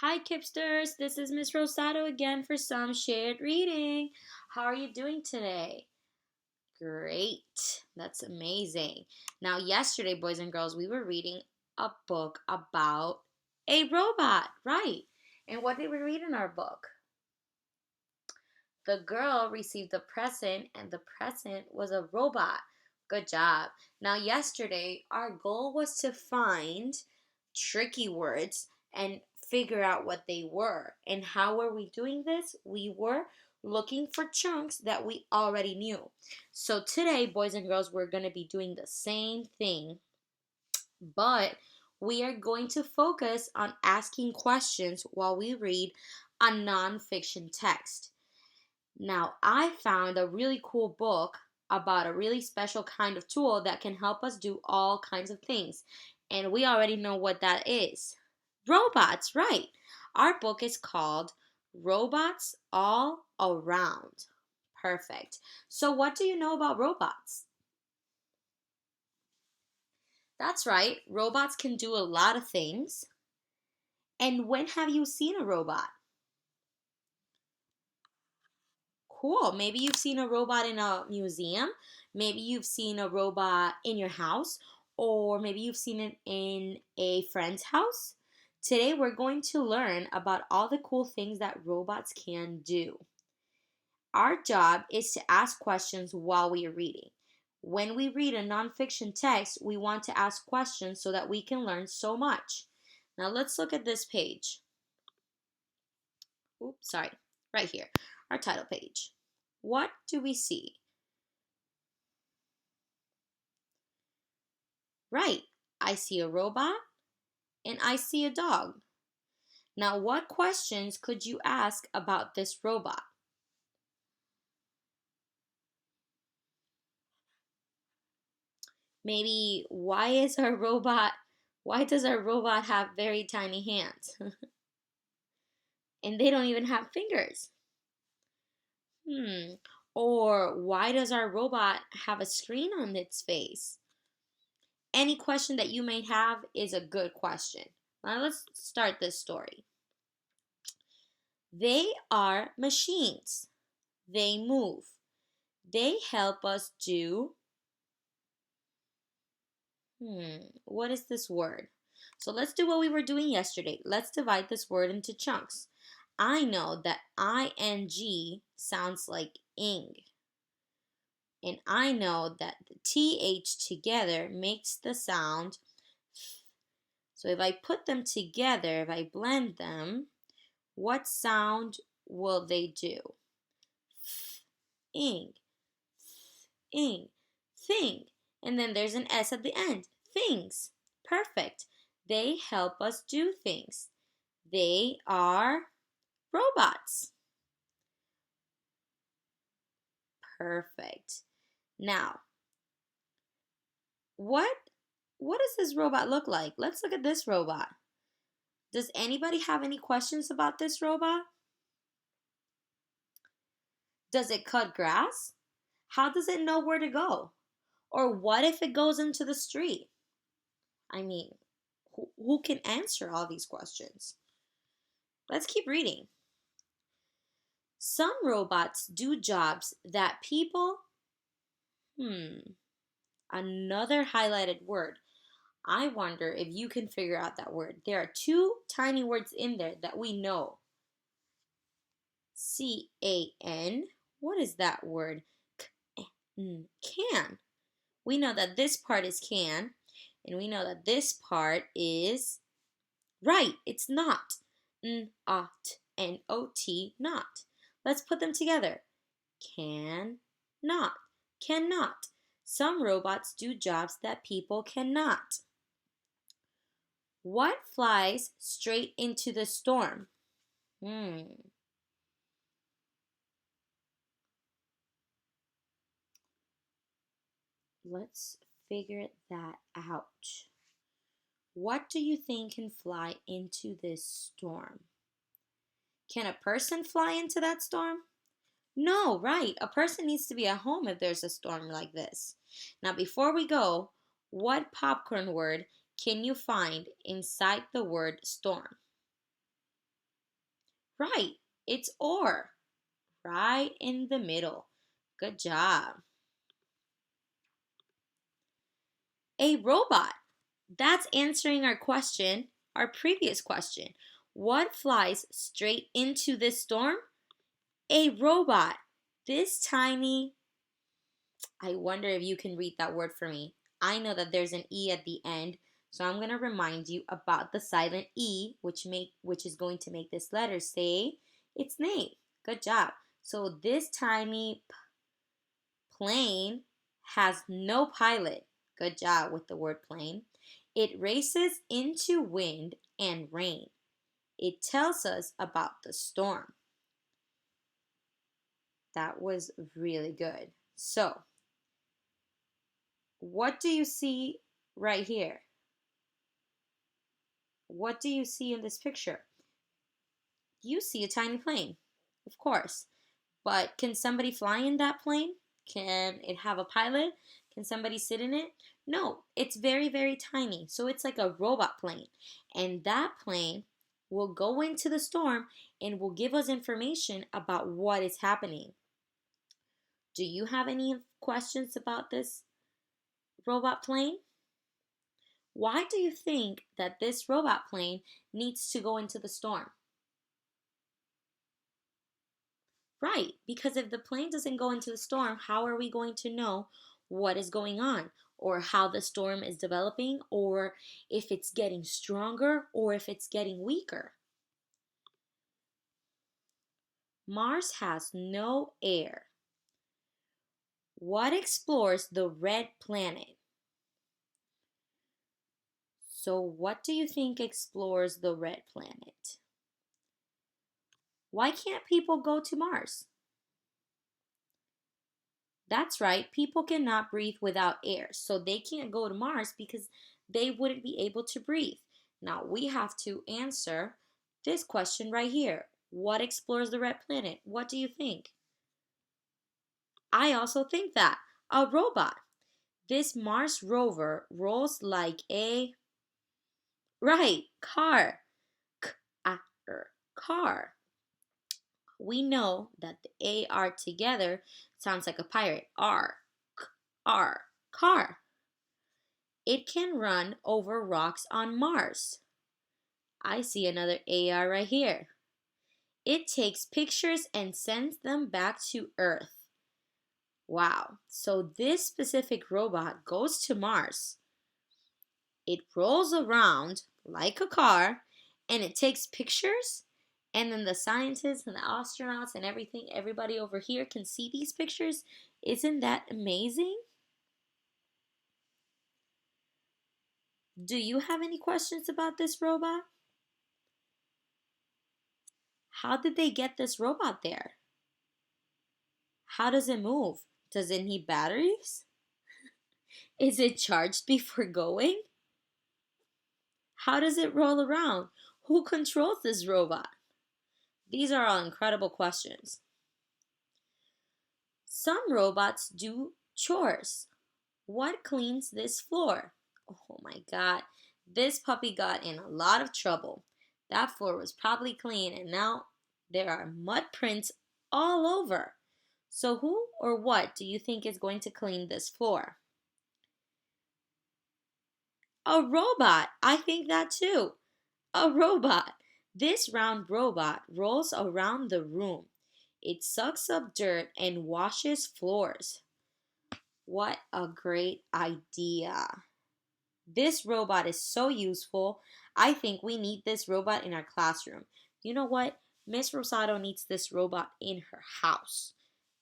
Hi, Kipsters. This is Miss Rosado again for some shared reading. How are you doing today? Great. That's amazing. Now, yesterday, boys and girls, we were reading a book about a robot, right? And what did we read in our book? The girl received a present, and the present was a robot. Good job. Now, yesterday, our goal was to find tricky words and figure out what they were. And how were we doing this? We were looking for chunks that we already knew. So, today, boys and girls, we're going to be doing the same thing, but we are going to focus on asking questions while we read a nonfiction text. Now, I found a really cool book about a really special kind of tool that can help us do all kinds of things. And we already know what that is. Robots, right. Our book is called Robots All Around. Perfect. So, what do you know about robots? That's right, robots can do a lot of things. And when have you seen a robot? Cool. Maybe you've seen a robot in a museum. Maybe you've seen a robot in your house. Or maybe you've seen it in a friend's house. Today, we're going to learn about all the cool things that robots can do. Our job is to ask questions while we are reading. When we read a nonfiction text, we want to ask questions so that we can learn so much. Now, let's look at this page. Oops, sorry, right here, our title page. What do we see? Right, I see a robot and I see a dog. Now, what questions could you ask about this robot? Maybe why does our robot have very tiny hands? And they don't even have fingers. Hmm. Or why does our robot have a screen on its face? Any question that you may have is a good question. Now let's start this story. They are machines. They move. They help us do. What is this word? So let's do what we were doing yesterday. Let's divide this word into chunks. I know that ing sounds like ing. And I know that the th together makes the sound. So if I put them together, if I blend them, what sound will they do? Ing, ing, thing. And then there's an S at the end. Things. Perfect. They help us do things. They are robots. Perfect. Now, what does this robot look like? Let's look at this robot. Does anybody have any questions about this robot? Does it cut grass? How does it know where to go? Or what if it goes into the street? I mean, who can answer all these questions? Let's keep reading. Some robots do jobs that people, another highlighted word. I wonder if you can figure out that word. There are two tiny words in there that we know. CAN. What is that word? Can. We know that this part is can, and we know that this part is right. It's not. Not. N-O-T, not. Let's put them together. Can not. Cannot. Some robots do jobs that people cannot. What flies straight into the storm? Let's figure that out. What do you think can fly into this storm? Can a person fly into that storm? No, right. A person needs to be at home if there's a storm like this. Now, before we go, what popcorn word can you find inside the word storm? Right, it's or. Right in the middle. Good job. A robot. That's answering our question, our previous question. What flies straight into this storm? A robot. This tiny, I wonder if you can read that word for me. I know that there's an E at the end, so I'm going to remind you about the silent E, which is going to make this letter say its name. Good job. So this tiny plane has no pilot. Good job with the word plane. It races into wind and rain. It tells us about the storm. That was really good. So, what do you see right here? What do you see in this picture? You see a tiny plane, of course. But can somebody fly in that plane? Can it have a pilot? Can somebody sit in it? No, it's very, very tiny. So it's like a robot plane. And that plane will go into the storm and will give us information about what is happening. Do you have any questions about this robot plane? Why do you think that this robot plane needs to go into the storm? Right, because if the plane doesn't go into the storm, how are we going to know what is going on or how the storm is developing or if it's getting stronger or if it's getting weaker? Mars has no air. What explores the red planet? So, what do you think explores the red planet? Why can't people go to Mars? That's right, people cannot breathe without air, so they can't go to Mars because they wouldn't be able to breathe. Now we have to answer this question right here. What explores the red planet? What do you think? I also think that. A robot. This Mars rover rolls like a, right, car. K-A-R, car. We know that the A-R together sounds like a pirate. R, K-R, car. It can run over rocks on Mars. I see another AR right here. It takes pictures and sends them back to Earth. Wow, so this specific robot goes to Mars. It rolls around like a car and it takes pictures. And then the scientists and the astronauts and everybody over here can see these pictures. Isn't that amazing? Do you have any questions about this robot? How did they get this robot there? How does it move? Does it need batteries? Is it charged before going? How does it roll around? Who controls this robot? These are all incredible questions. Some robots do chores. What cleans this floor? Oh my god, this puppy got in a lot of trouble. That floor was probably clean and now there are mud prints all over. So, who or what do you think is going to clean this floor? A robot! I think that too. A robot. This round robot rolls around the room. It sucks up dirt and washes floors. What a great idea! This robot is so useful. I think we need this robot in our classroom. You know what? Miss Rosado needs this robot in her house.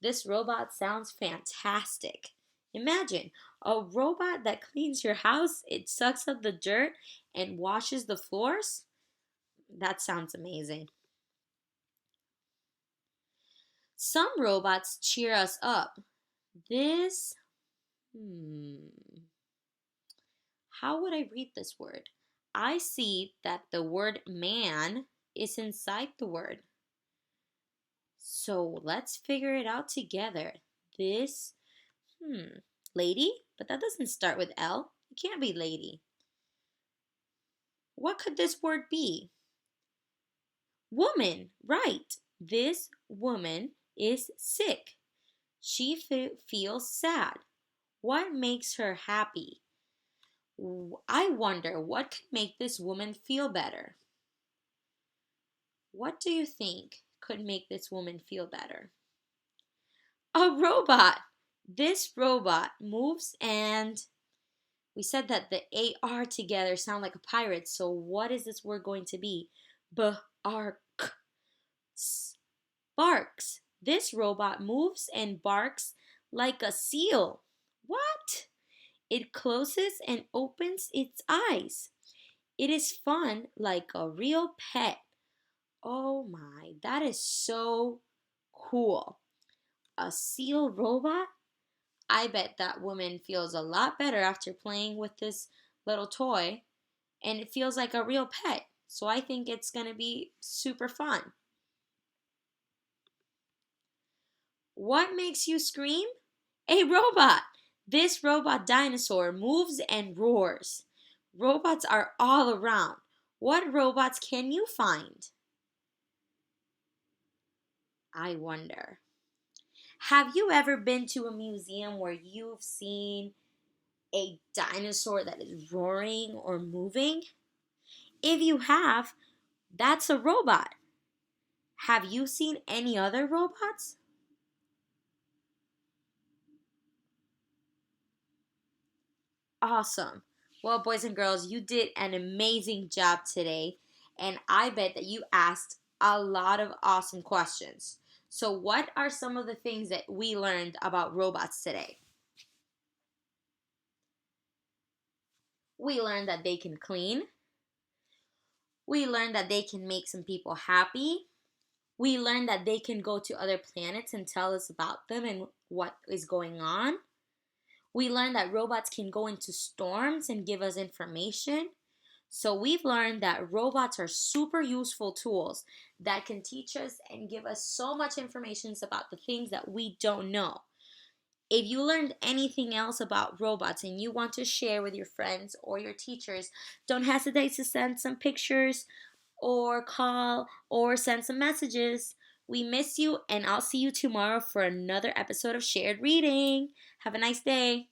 This robot sounds fantastic. Imagine a robot that cleans your house, it sucks up the dirt and washes the floors. That sounds amazing. Some robots cheer us up. This, hmm, how would I read this word? I see that the word man is inside the word. So let's figure it out together. This, lady? But that doesn't start with L. It can't be lady. What could this word be? Woman, right. This woman is sick. She feels sad. What makes her happy? I wonder what could make this woman feel better. What do you think could make this woman feel better? A robot. This robot moves and we said that the AR together sound like a pirate. So what is this word going to be? Bark. Barks. This robot moves and barks like a seal. What? It closes and opens its eyes. It is fun like a real pet. Oh my, that is so cool. A seal robot? I bet that woman feels a lot better after playing with this little toy, and it feels like a real pet. So I think it's going to be super fun. What makes you scream? A robot. This robot dinosaur moves and roars. Robots are all around. What robots can you find? I wonder. Have you ever been to a museum where you've seen a dinosaur that is roaring or moving? If you have, that's a robot. Have you seen any other robots? Awesome. Well, boys and girls, you did an amazing job today, and I bet that you asked a lot of awesome questions. So, what are some of the things that we learned about robots today? We learned that they can clean. We learned that they can make some people happy. We learned that they can go to other planets and tell us about them and what is going on. We learned that robots can go into storms and give us information. So we've learned that robots are super useful tools that can teach us and give us so much information about the things that we don't know. If you learned anything else about robots and you want to share with your friends or your teachers, don't hesitate to send some pictures or call or send some messages. We miss you, and I'll see you tomorrow for another episode of Shared Reading. Have a nice day.